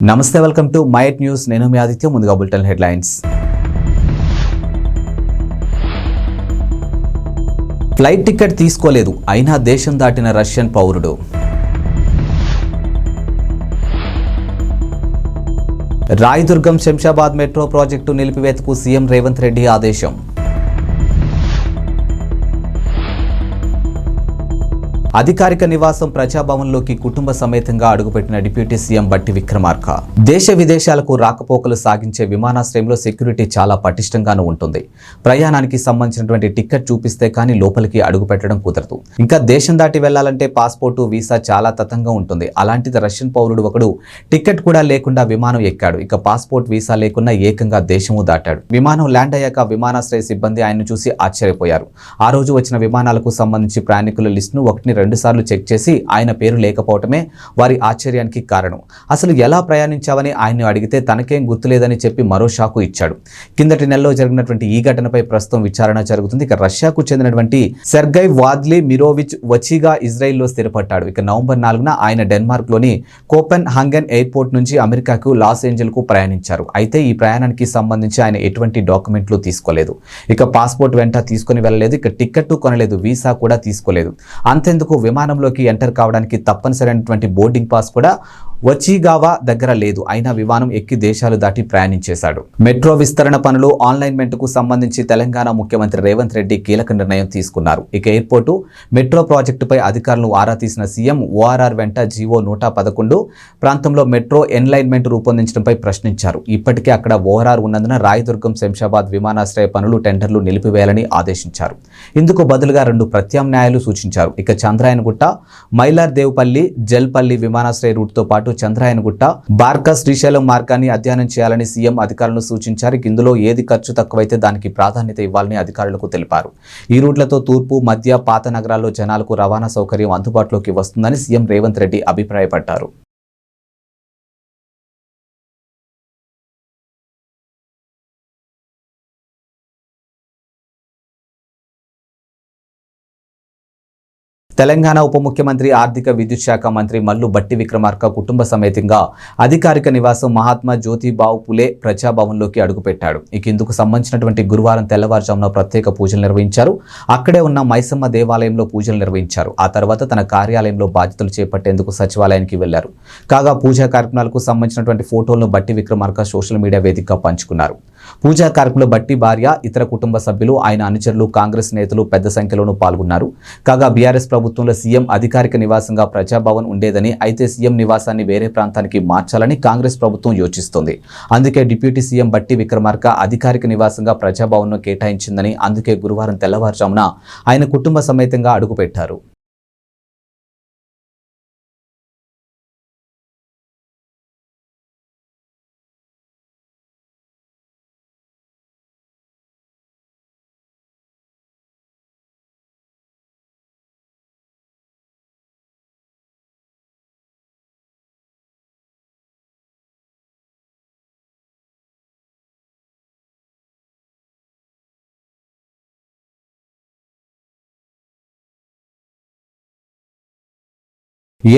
నమస్తే, welcome to might news. నేను మీ ఆదిత్య. ముందుగా బులెటిన్ హెడ్లైన్స్. ఫ్లైట్ టికెట్ తీసుకోలేదు, అయినా దేశం దాటిన రష్యన్ పౌరుడు. రాయదుర్గం శంషాబాద్ మెట్రో ప్రాజెక్టు నిలిపివేతకు సీఎం రేవంత్ రెడ్డి ఆదేశం. అధికారిక నివాసం ప్రజాభవన్లోకి కుటుంబ సమేతంగా అడుగుపెట్టిన డిప్యూటీ సీఎం బట్టి విక్రమార్క. దేశ విదేశాలకు రాకపోకలు సాగించే విమానాశ్రయంలో సెక్యూరిటీ చాలా పటిష్టంగానూ ఉంటుంది. ప్రయాణానికి సంబంధించినటువంటి టికెట్ చూపిస్తే కానీ లోపలికి అడుగుపెట్టడం కుదరదు. ఇంకా దేశం దాటి వెళ్లాలంటే పాస్పోర్టు, వీసా చాలా తతంగా ఉంటుంది. అలాంటిది రష్యన్ పౌరుడు ఒకడు టికెట్ కూడా లేకుండా విమానం ఎక్కాడు. ఇక పాస్పోర్ట్, వీసా లేకుండా ఏకంగా దేశము దాటాడు. విమానం ల్యాండ్ అయ్యాక విమానాశ్రయ సిబ్బంది ఆయన్ను చూసి ఆశ్చర్యపోయారు. ఆ రోజు వచ్చిన విమానాలకు సంబంధించి ప్రయాణికుల లిస్టును 1-2 సార్లు చెక్ చేసి ఆయన పేరు లేకపోవటమే వారి ఆశ్చర్యానికి కారణం. అసలు ఎలా ప్రయాణించావని ఆయన్ని అడిగితే తనకేం గుర్తులేదని చెప్పి మరో షాకు ఇచ్చాడు. కిందటి నెలలో జరిగినటువంటి ఈ ఘటనపై ప్రస్తుతం విచారణ జరుగుతుంది. ఇక రష్యాకు చెందినటువంటి సెర్గై వాద్లిమిరోవిచ్ వచిగా ఇజ్రాయిల్లో స్థిరపడ్డాడు. ఇక నవంబర్ 4న ఆయన డెన్మార్క్ లోని కోపెన్ హంగన్ ఎయిర్పోర్ట్ నుంచి అమెరికాకు లాస్ ఏంజల్స్ కు ప్రయాణించారు. అయితే ఈ ప్రయాణానికి సంబంధించి ఆయన ఎటువంటి డాక్యుమెంట్లు తీసుకోలేదు. ఇక పాస్పోర్ట్ వెంట తీసుకుని వెళ్ళలేదు. ఇక టికెట్ కొనలేదు, వీసా కూడా తీసుకోలేదు. అంతెందుకు విమానంలోకి ఎంటర్ కావడానికి తప్పనిసరైనటువంటి బోర్డింగ్ పాస్ కూడా వచీగావా దగ్గర లేదు. అయినా విమానం ఎక్కి దేశాలు దాటి ప్రయాణించేశాడు. మెట్రో విస్తరణ పనులు అలైన్మెంట్కు సంబంధించి తెలంగాణ ముఖ్యమంత్రి రేవంత్ రెడ్డి కీలక నిర్ణయం తీసుకున్నారు. ఇక ఎయిర్పోర్టు మెట్రో ప్రాజెక్టుపై అధికారులను ఆరా తీసిన సీఎం ఓఆర్ఆర్ వెంట జీవో 111 ప్రాంతంలో మెట్రో అలైన్మెంట్ రూపొందించడంపై ప్రశ్నించారు. ఇప్పటికే అక్కడ ఓఆర్ఆర్ ఉన్నందున రాయదుర్గం శంషాబాద్ విమానాశ్రయ పనులు, టెండర్లు నిలిపివేయాలని ఆదేశించారు. ఇందుకు బదులుగా 2 ప్రత్యామ్నాయాలు సూచించారు. ఇక చంద్రాయనగుట్ట, మైలార్ దేవుపల్లి, జల్పల్లి విమానాశ్రయ రూట్తో పాటు చంద్రాయనగుట్ట, బార్కా, శ్రీశైలం మార్గాన్ని అధ్యయనం చేయాలని సీఎం అధికారులను సూచించారు. ఇందులో ఏది ఖర్చు తక్కువైతే దానికి ప్రాధాన్యత ఇవ్వాలని అధికారులకు తెలిపారు. ఈ రూట్లతో తూర్పు, మధ్య, పాత నగరాల్లో జనాలకు రవాణా సౌకర్యం అందుబాటులోకి వస్తుందని సీఎం రేవంత్ రెడ్డి అభిప్రాయపడ్డారు. తెలంగాణ ఉప ముఖ్యమంత్రి, ఆర్థిక విద్యుత్ శాఖ మంత్రి మల్లు భట్టి విక్రమార్క కుటుంబ సమేతంగా అధికారిక నివాసం మహాత్మా జ్యోతిబావు పులే ప్రజాభవన్లోకి అడుగుపెట్టాడు. ఇక ఇందుకు సంబంధించినటువంటి గురువారం తెల్లవారుజామున ప్రత్యేక పూజలు నిర్వహించారు. అక్కడే ఉన్న మైసమ్మ దేవాలయంలో పూజలు నిర్వహించారు. ఆ తర్వాత తన కార్యాలయంలో బాధ్యతలు చేపట్టేందుకు సచివాలయానికి వెళ్లారు. కాగా పూజా కార్యక్రమాలకు సంబంధించినటువంటి ఫోటోలను భట్టి విక్రమార్క సోషల్ మీడియా వేదికగా పంచుకున్నారు. పూజా కార్యక్రమంలో భట్టి భార్య, ఇతర కుటుంబ సభ్యులు, ఆయన అనుచరులు, కాంగ్రెస్ నేతలు పెద్ద సంఖ్యలోనూ పాల్గొన్నారు. కాగా బీఆర్ఎస్ ప్రభుత్వంలో సీఎం అధికారిక నివాసంగా ప్రజాభవన్ ఉండేదని, అయితే సీఎం నివాసాన్ని వేరే ప్రాంతానికి మార్చాలని కాంగ్రెస్ ప్రభుత్వం యోచిస్తోంది. అందుకే డిప్యూటీ సీఎం భట్టి విక్రమార్క అధికారిక నివాసంగా ప్రజాభవన్ను కేటాయించిందని, అందుకే గురువారం తెల్లవారుజామున ఆయన కుటుంబ సమేతంగా అడుగుపెట్టారు.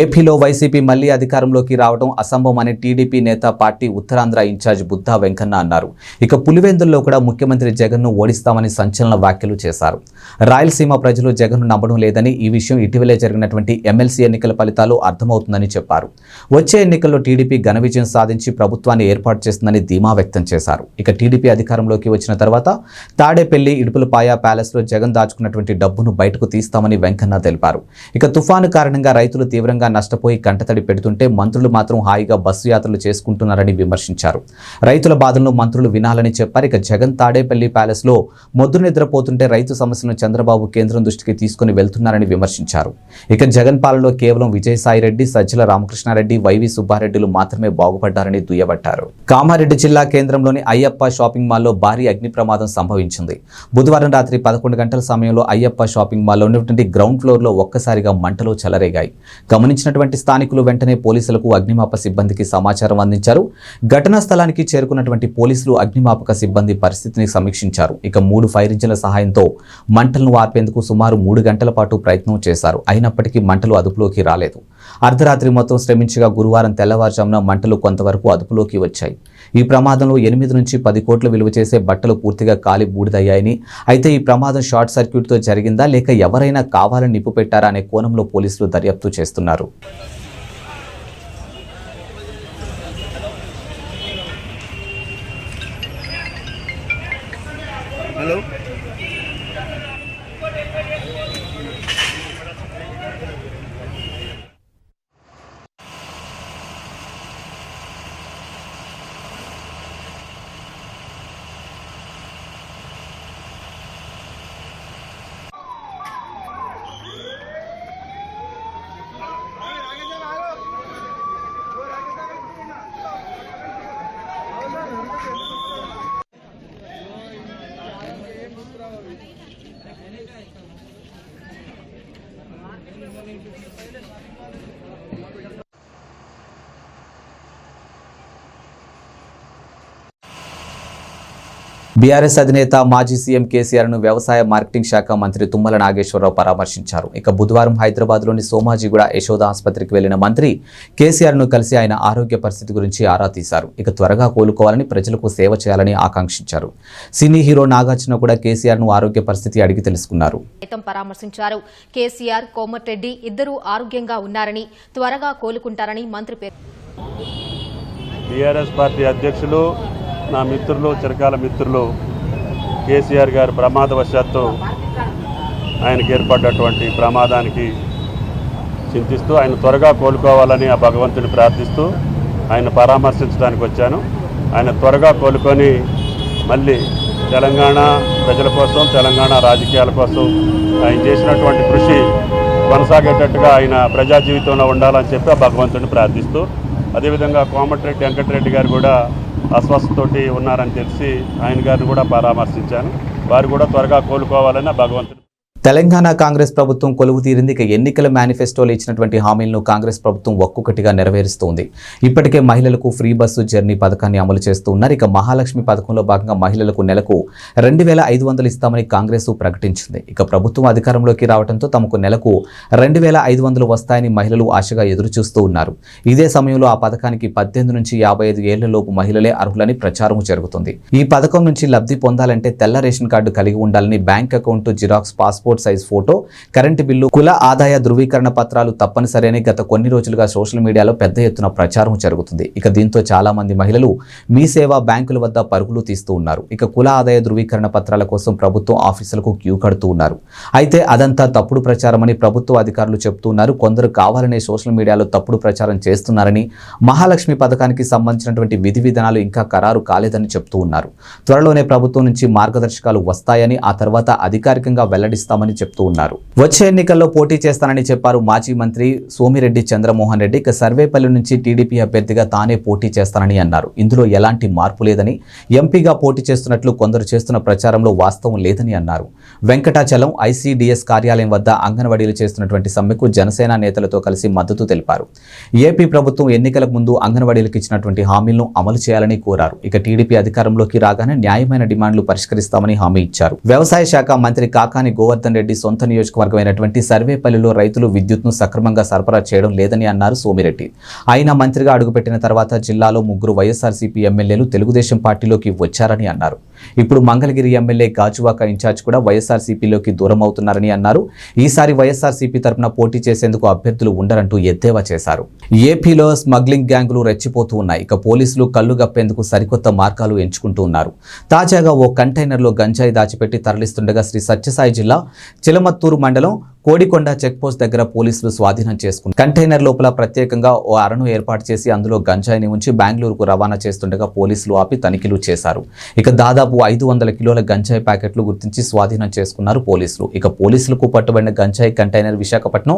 ఏపీలో వైసీపీ మళ్లీ అధికారంలోకి రావడం అసంభవమని టీడీపీ నేత, పార్టీ ఉత్తరాంధ్ర ఇన్ఛార్జ్ బుద్ధా వెంకన్న అన్నారు. ఇక పులివెందుల్లో కూడా ముఖ్యమంత్రి జగన్ను ఓడిస్తామని సంచలన వ్యాఖ్యలు చేశారు. రాయలసీమ ప్రజలు జగన్ను నమ్మడం లేదని, ఈ విషయం ఇటీవలే జరిగినటువంటి ఎమ్మెల్సీ ఎన్నికల ఫలితాలు అర్థమవుతుందని చెప్పారు. వచ్చే ఎన్నికల్లో టీడీపీ ఘన విజయం సాధించి ప్రభుత్వాన్ని ఏర్పాటు చేస్తుందని ధీమా వ్యక్తం చేశారు. ఇక టీడీపీ అధికారంలోకి వచ్చిన తర్వాత తాడేపల్లి, ఇడుపులపాయ ప్యాలెస్లో జగన్ దాచుకున్నటువంటి డబ్బును బయటకు తీస్తామని వెంకన్న తెలిపారు. ఇక తుఫాను కారణంగా రైతులు తీవ్రంగా నష్టపోయి కంటతడి పెడుతుంటే మంత్రులు మాత్రం హాయిగా బస్సు యాత్రలు చేసుకుంటున్నారని విమర్శించారు. రైతుల బాధలను మంత్రులు వినాలని చెప్పారు. ఇక జగన్ తాడేపల్లి ప్యాలెస్ లో మొద్దు నిద్రపోతుంటే రైతు సమస్యలను చంద్రబాబు కేంద్రం దృష్టికి తీసుకుని వెళ్తున్నారని విమర్శించారు. ఇక జగన్ పాలనలో కేవలం విజయసాయిరెడ్డి, సజ్జల రామకృష్ణారెడ్డి, వైవి సుబ్బారెడ్డిలు మాత్రమే బాగుపడ్డారని దుయ్యబట్టారు. కామారెడ్డి జిల్లా కేంద్రంలోని అయ్యప్ప షాపింగ్ మాల్లో భారీ అగ్ని ప్రమాదం సంభవించింది. బుధవారం రాత్రి 11 గంటల సమయంలో అయ్యప్ప షాపింగ్ మాల్లో ఉన్నటువంటి గ్రౌండ్ ఫ్లోర్ లో ఒక్కసారిగా మంటలు చెలరేగాయి. గమనించినటువంటి స్థానికులు వెంటనే పోలీసులకు, అగ్నిమాపక సిబ్బందికి సమాచారం అందించారు. ఘటనా స్థలానికి చేరుకున్నటువంటి పోలీసులు, అగ్నిమాపక సిబ్బంది పరిస్థితిని సమీక్షించారు. ఇక 3 ఫైర్ ఇంజిన్ల సహాయంతో మంటలను ఆర్పేందుకు సుమారు 3 గంటల పాటు ప్రయత్నం చేశారు. అయినప్పటికీ మంటలు అదుపులోకి రాలేదు. అర్ధరాత్రి మొత్తం శ్రమించగా గురువారం తెల్లవారుజామున మంటలు కొంతవరకు అదుపులోకి వచ్చాయి. ఈ ప్రమాదంలో 8 నుంచి 10 కోట్ల విలువ చేసే బట్టలు పూర్తిగా కాలి బూడిదయ్యాయని, అయితే ఈ ప్రమాదం షార్ట్ సర్క్యూట్తో జరిగిందా లేక ఎవరైనా కావాలని నిప్పు పెట్టారా అనే కోణంలో పోలీసులు దర్యాప్తు చేస్తున్నారు. బీఆర్ఎస్ అధినేత మాజీ సీఎం కేసీఆర్ను వ్యవసాయ మార్కెటింగ్ శాఖ మంత్రి తుమ్మల నాగేశ్వరరావు పరామర్శించారు. ఇక బుధవారం హైదరాబాద్లోని సోమాజిగూడ యశోద ఆసుపత్రికి వెళ్లిన మంత్రి కేసీఆర్ను కలిసి ఆయన ఆరోగ్య పరిస్థితి గురించి ఆరా తీశారు. ఇక త్వరగా కోలుకోవాలని, ప్రజలకు సేవ చేయాలని ఆకాంక్షించారు. సినీ హీరో నాగార్జున కూడా కేసీఆర్ను ఆరోగ్య పరిస్థితి అడిగి తెలుసుకున్నారు. పరామర్శించారు. కేసీఆర్, కోమటిరెడ్డి ఇద్దరూ ఆరోగ్యంగా ఉన్నారని, త్వరగా కోలుకుంటారని మంత్రి బీఆర్ఎస్ పార్టీ అధ్యక్షులు, నా మిత్రులు, చిరకాల మిత్రులు కేసీఆర్ గారు ప్రమాదవశాత్తు ఆయనకు ఏర్పడ్డటువంటి ప్రమాదానికి చింతిస్తూ ఆయన త్వరగా కోలుకోవాలని ఆ భగవంతుని ప్రార్థిస్తూ ఆయన పరామర్శించడానికి వచ్చాను. ఆయన త్వరగా కోలుకొని మళ్ళీ తెలంగాణ ప్రజల కోసం, తెలంగాణ రాజకీయాల కోసం ఆయన చేసినటువంటి కృషి కొనసాగేటట్టుగా ఆయన ప్రజా జీవితంలో ఉండాలని చెప్పి ఆ భగవంతుని ప్రార్థిస్తూ, అదేవిధంగా కోమటిరెడ్డి వెంకటరెడ్డి గారు కూడా అస్వస్థతోటి ఉన్నారని తెలిసి ఆయన గారిని కూడా పరామర్శించాను. వారు కూడా త్వరగా కోలుకోవాలని భగవంతుడు. తెలంగాణ కాంగ్రెస్ ప్రభుత్వం కొలువు తీరింది. ఇక ఎన్నికల మేనిఫెస్టోలో ఇచ్చినటువంటి హామీలను కాంగ్రెస్ ప్రభుత్వం ఒక్కొక్కటిగా నెరవేరుస్తోంది. ఇప్పటికే మహిళలకు ఫ్రీ బస్సు జర్నీ పథకాన్ని అమలు చేస్తూ ఉన్నారు. ఇక మహాలక్ష్మి పథకంలో భాగంగా మహిళలకు నెలకు 2,500 ఇస్తామని కాంగ్రెస్ ప్రకటించింది. ఇక ప్రభుత్వం అధికారంలోకి రావడంతో తమకు నెలకు 2,500 వస్తాయని మహిళలు ఆశగా ఎదురుచూస్తూ ఉన్నారు. ఇదే సమయంలో ఆ పథకానికి 18 నుంచి 55 ఏళ్లలోపు మహిళలే అర్హులని ప్రచారం జరుగుతుంది. ఈ పథకం నుంచి లబ్ధి పొందాలంటే తెల్ల రేషన్ కార్డు కలిగి ఉండాలని, bank account, xerox, passport size photo, current bill, కుల ఆదాయ ధృవీకరణ పత్రాలు తప్పనిసరి అని గత కొన్ని రోజులుగా సోషల్ మీడియాలో పెద్ద ఎత్తున ప్రచారం జరుగుతుంది. ఇక దీంతో చాలా మంది మహిళలు మీ సేవ బ్యాంకుల వద్ద పరుగులు తీస్తూ ఉన్నారు. ఇక కుల ఆదాయ ధృవీకరణ పత్రాల కోసం ప్రభుత్వం ఆఫీసులకు క్యూ కడుతూ ఉన్నారు. అయితే అదంతా తప్పుడు ప్రచారమని ప్రభుత్వ అధికారులు చెబుతున్నారు. కొందరు కావాలనే సోషల్ మీడియాలో తప్పుడు ప్రచారం చేస్తున్నారని, మహాలక్ష్మి పథకానికి సంబంధించినటువంటి విధి విధానాలు ఇంకా ఖరారు కాలేదని చెబుతూ ఉన్నారు. త్వరలోనే ప్రభుత్వం నుంచి మార్గదర్శకాలు వస్తాయని, ఆ తర్వాత అధికారికంగా వెల్లడిస్తామని చెప్తూ ఉన్నారు. వచ్చే ఎన్నికల్లో పోటీ చేస్తానని చెప్పారు మాజీ మంత్రి సోమిరెడ్డి చంద్రమోహన్ రెడ్డి. ఇక సర్వేపల్లి నుంచి టీడీపీ అభ్యర్థిగా తానే పోటీ చేస్తానని అన్నారు. ఇందులో ఎలాంటి మార్పు లేదని, ఎంపీగా పోటీ చేస్తున్నట్లు కొందరు చేస్తున్న ప్రచారంలో వాస్తవం లేదని అన్నారు. వెంకటాచలం ఐసీడీఎస్ కార్యాలయం వద్ద అంగన్వాడీలు చేస్తున్నటువంటి సమ్మెకు జనసేన నేతలతో కలిసి మద్దతు తెలిపారు. ఏపీ ప్రభుత్వం ఎన్నికలకు ముందు అంగన్వాడీలకు ఇచ్చినటువంటి హామీలను అమలు చేయాలని కోరారు. ఇక టీడీపీ అధికారంలోకి రాగానే న్యాయమైన డిమాండ్లు పరిష్కరిస్తామని హామీ ఇచ్చారు. వ్యవసాయ శాఖ మంత్రి కాకాని గోవర్ధన్ రెడ్డి సొంత నియోజకవర్గమైనటువంటి సర్వేపల్లిలో రైతులు విద్యుత్ను సక్రమంగా సరఫరా చేయడం లేదని అన్నారు సోమిరెడ్డి. ఆయన మంత్రిగా అడుగుపెట్టిన తర్వాత జిల్లాలో 3 వైఎస్ఆర్సీపీ ఎమ్మెల్యేలు తెలుగుదేశం పార్టీలోకి వచ్చారని అన్నారు. ఇప్పుడు మంగళగిరి ఎమ్మెల్యే గాజువాక ఇన్ఛార్జ్ కూడా వైఎస్ఆర్సీపీలోకి దూరం అవుతున్నారని అన్నారు. ఈసారి వైఎస్ఆర్సీపీ తరఫున పోటీ చేసేందుకు అభ్యర్థులు ఉండరంటూ ఎద్దేవా చేశారు. ఏపీలో స్మగ్లింగ్ గ్యాంగులు రెచ్చిపోతూ ఉన్నాయి. ఇక పోలీసులు కళ్లు గప్పేందుకు సరికొత్త మార్గాలు ఎంచుకుంటూ ఉన్నారు. తాజాగా ఓ కంటైనర్లో గంజాయి దాచిపెట్టి తరలిస్తుండగా శ్రీ సత్యసాయి జిల్లా చిలమత్తూరు మండలం కోడికొండ చెక్పోస్ట్ దగ్గర పోలీసులు స్వాధీనం చేసుకున్నారు. కంటైనర్ లోపల ప్రత్యేకంగా ఓ అరను ఏర్పాటు చేసి అందులో గంజాయిని ఉంచి బెంగళూరుకు రవాణా చేస్తుండగా పోలీసులు ఆపి తనిఖీలు చేశారు. ఇక దాదాపు 500 కిలోల గంజాయి ప్యాకెట్లు గుర్తించి స్వాధీనం చేసుకున్నారు పోలీసులు. ఇక పోలీసులకు పట్టుబడిన గంజాయి కంటైనర్ విశాఖపట్నం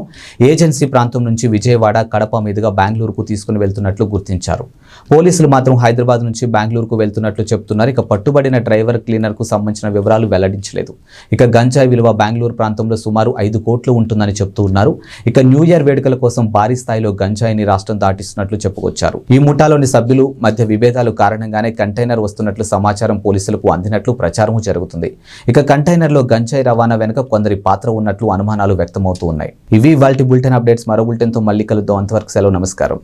ఏజెన్సీ ప్రాంతం నుంచి విజయవాడ, కడప మీదుగా బెంగళూరుకు తీసుకుని వెళ్తున్నట్లు గుర్తించారు. పోలీసులు మాత్రం హైదరాబాద్ నుంచి బెంగళూరుకు వెళ్తున్నట్లు చెబుతున్నారు. ఇక పట్టుబడిన డ్రైవర్, క్లీనర్ కు సంబంధించిన వివరాలు వెల్లడించలేదు. ఇక గంజాయి విలువ బెంగళూరు ప్రాంతంలో సుమారు 5 కోట్లు ఉంటుందని చెప్తూ ఉన్నారు. ఇక న్యూ ఇయర్ వేడుకల కోసం భారీ స్థాయిలో గంజాయిని రాష్ట్రం దాటిస్తున్నట్లు చెప్పుకొచ్చారు. ఈ ముఠాలోని సభ్యులు మధ్య విభేదాలు కారణంగానే కంటైనర్ వస్తున్నట్లు సమాచారం పోలీసులకు అందినట్లు ప్రచారం జరుగుతుంది. ఇక కంటైనర్లో గంజాయి రవాణా వెనుక కొందరి పాత్ర ఉన్నట్లు అనుమానాలు వ్యక్తమవుతూ ఉన్నాయి. ఇవి ఇవాల్టి బులెటిన్ అప్డేట్స్. మరో బులెటిన్తో మళ్ళీ కలుద్దాం. అంతవరకు సెలవు. నమస్కారం.